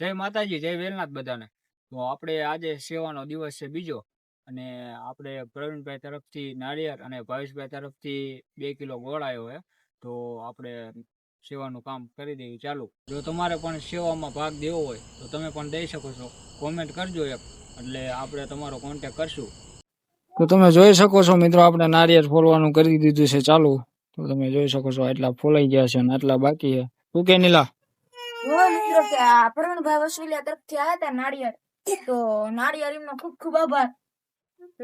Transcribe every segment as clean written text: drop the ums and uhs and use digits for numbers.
જય માતાજી, જય વેલનાથ બધાને. તો આપણે આજે સેવાનો દિવસ છે બીજો, અને આપણે પ્રવીણભાઈ તરફથી નાળિયેર અને ભાવેશભાઈ તરફથી 2 કિલો ગોળ આવ્યો છે. તો આપણે સેવાનું કામ કરી દઈએ ચાલુ. જો તમારે પણ સેવામાં ભાગ દેવો હોય તો તમે પણ દઈ શકો છો. કોમેન્ટ કરજો એક, એટલે આપણે તમારો કોન્ટેક કરશું. તો તમે જોઈ શકો છો મિત્રો, આપણે નાળિયેર ફોલવાનું કરી દીધું છે ચાલુ. તો તમે જોઈ શકો છો આટલા ફોલાઈ ગયા છે અને આટલા બાકી છે. શું કે નીલા? મિત્રો કે આ પ્રવીણભાઈ વસુલિયા તરફથી આવ્યા હતા નાળિયેર, તો નાળિયેર એમનો ખૂબ ખૂબ આભાર.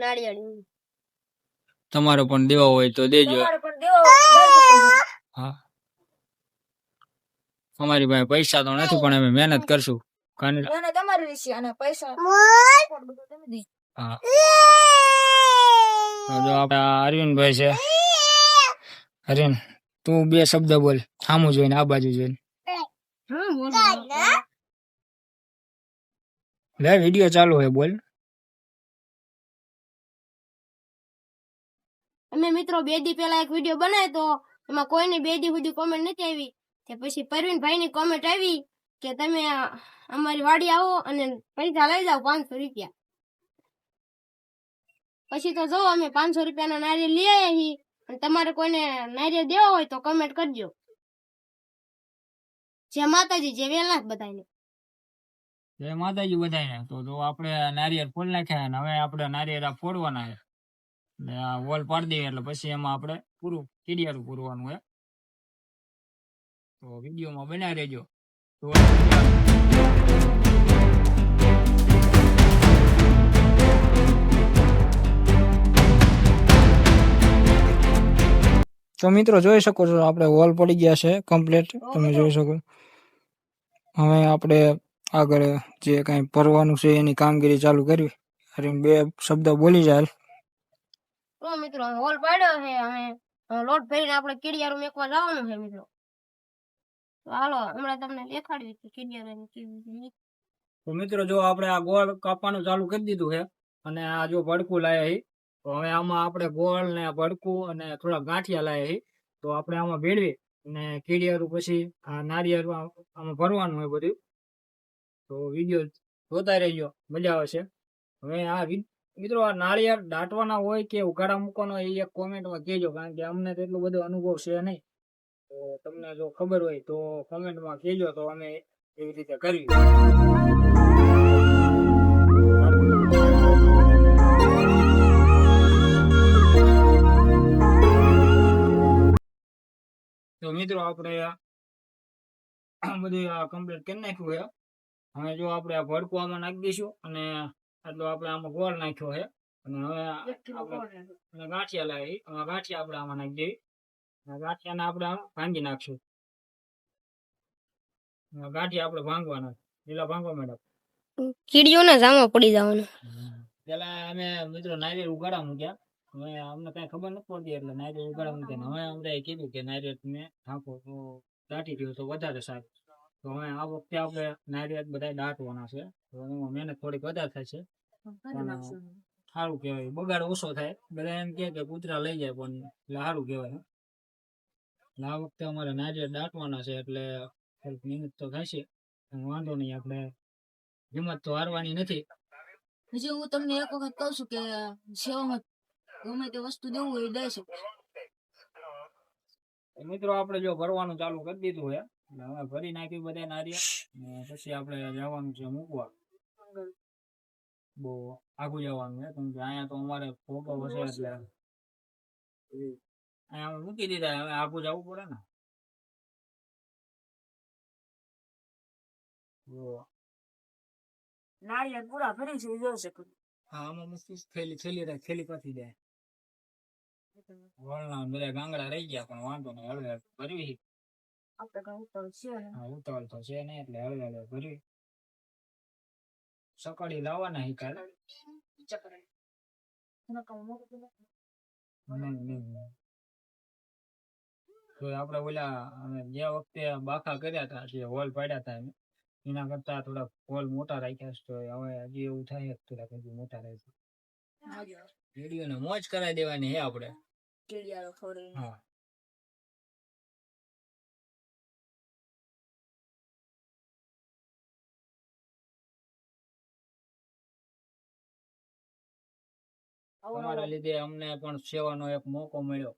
નાળિયેર તમારે પણ દેવા હોય તો દેજો. તમારે પણ દેવા હોય તો દઈ શકો છો. હા, અમારી પાસે પૈસા તો નથી, પણ અમે મહેનત કરશું. મહેનત તમારી રહેશે અને પૈસા તમે દઈ. હા, જો આપણે અરવિંદભાઈ છે. અરવિંદ, તું 2 શબ્દ બોલ, સામું જોઈને, આ બાજુ જોઈને. લે, વિડિયો ચાલુ હે, બોલ. અમે મિત્રો 2 દી પહેલા એક વિડીયો બનાવ્યો તો એમાં કોઈની 2 દી સુધી કોમેન્ટ નથી આવી. તે પછી પરવીનભાઈ ની કોમેન્ટ આવી કે તમે અમારી વાડી આવો અને પૈસા લઈ જાઓ 500 રૂપિયા. પછી તો જો અમે 500 રૂપિયાના નારિયેળ લઈ આવ્યા છીએ, અને તમારે કોઈને નારિયેળ દેવા હોય તો કમેન્ટ કરજો. જય માતાજી, જય વેલનાથ બધાને. જય માતાજી બધાને. તો જો આપણે નારિયેળ ફોડ નાખ્યા અને હવે આપણે નારિયેળ ફોડવાના છે. એટલે આ વોલ પાડી દઈએ એટલે પછી એમાં આપણે પૂરું કીડિયારું પૂરવાનું છે. તો વિડીયોમાં બનાવી રહેજો. તો મિત્રો જોઈ શકો છો, આપણે વોલ પડી ગયા છે કમ્પ્લીટ. તમે જોઈ શકો. હવે આપણે આગળ જે કઈ ભરવાનું છે એની કામગીરી ચાલુ કરવી. અરે 2 શબ્દ બોલી જાય. તો મિત્રો હોલ પાડ્યો છે, અમે લોટ ભરીને આપણે કીડિયારું મેકવા જવાનું છે મિત્રો. તો હાલો હમણાં તમને દેખાડવી કે કીડિયારું કેવી. તો મિત્રો જો આપણે આ ગોળ કાપવાનું ચાલુ કરી દીધું છે, અને આ જો ભડકું લાયા છે. તો હવે આમાં આપણે ગોળ ને ભડકું અને થોડા ગાંઠિયા લાયા છે. તો આપણે આમાં ભેળવી અને કીડિયારું પછી આ નારિયેળ આમાં ભરવાનું હોય બધું. તો વિડીયો જોતા રહેજો, મજા આવશે. હવે આ મિત્રો આ નાળિયેર દાટવાના હોય કે ઉઘાડા મૂકવાનો હોય એ એક કોમેન્ટમાં કહેજો, કારણ કે અમને તો એટલો બધો અનુભવ છે નહીં. તો તમને જો ખબર હોય તો કોમેન્ટમાં કહેજો, તો અમે એવી રીતે કરવી. તો મિત્રો આપણે બધું કમ્પ્લીટ કરી નાખ્યું છે. હવે જો આપણે આ ભડકું આમાં નાખી દઈશું, અને આટલો આપણે આમાં ગોળ નાખ્યો છે, અને હવે આપણે ગાંઠિયા લાવી, ગાંઠિયા આપણે આમાં નાખી દેવી. ગાંઠિયાને આપણે ભાંગી નાખશું. ગાંઠિયા આપણે ભાંગવાના. પેલા ભાંગવા મેડમ કીડીઓ ને જામા પડી જવાનો. પેલા અમે મિત્રો નારિયેળ ઉગાડા મૂક્યા. હવે અમને કઈ ખબર નથી પડતી, એટલે નારિયેળ ઉગાડા મૂક્યા. હવે અમને કીધું કે નારિયેળ તમે નાખો તો દાટી ગયું તો વધારે સારું. તો હવે આ વખતે આપણે નારિયેળ બધા દાટવાના છે. તો એમાં મહેનત થોડીક વધારે થાય છે, પણ સારું કહેવાય. બગાડ ઓછો થાય. બધા એમ કે કૂતરા લઈ જાય, પણ એટલે સારું કહેવાય. એટલે આ વખતે અમારે નારિયેળ દાટવાના છે, એટલે થોડીક મહેનત તો થશે. વાંધો નહીં, આપણે હિંમત તો હારવાની નથી. હજી હું તમને એક વખત કહું છું કે સેવામાં ગમે તે વસ્તુ દેવું હોય દઈ શકો. મિત્રો આપણે જો ભરવાનું ચાલુ કરી દીધું છે, હવે ભરી નાખ્યું બધા નારિયેળ. પછી આપણે જવાનું છે મૂકવા. બહુ આગું જવાનું છે, કેમ કે અહીંયા તો અમારે ફોટો હશે, એટલે અહીંયા મૂકી દીધા. હવે આગું જવું પડે ને. નાળિયેર પૂરા ભરી છે જોઈ શકો. હા, આમાં મૂકીશ. થેલી પાછી જાય. વળના બધા ગાંગડા રહી ગયા, પણ વાંધો નહીં. હળવે ભરવી. આપણે કઈ ઉતાવળ છે ને? હા, ઉતાવળ તો છે નહીં, એટલે હળવે ભરવી. સકાળી લાવવાના હી કાલે. તો આપણે ઓલા જે વખતે બાખા કર્યા હતા, જે હોલ પાડ્યા હતા, એના કરતા થોડા હોલ મોટા રાખ્યા છે. તો હવે હજી એવું થાય થોડાક હજી મોટા રાખ્યા. વિડીયોને મોજ કરાવી દેવાની હે આપણે. હા. તમારા લીધે અમને પણ સેવાનો એક મોકો મળ્યો.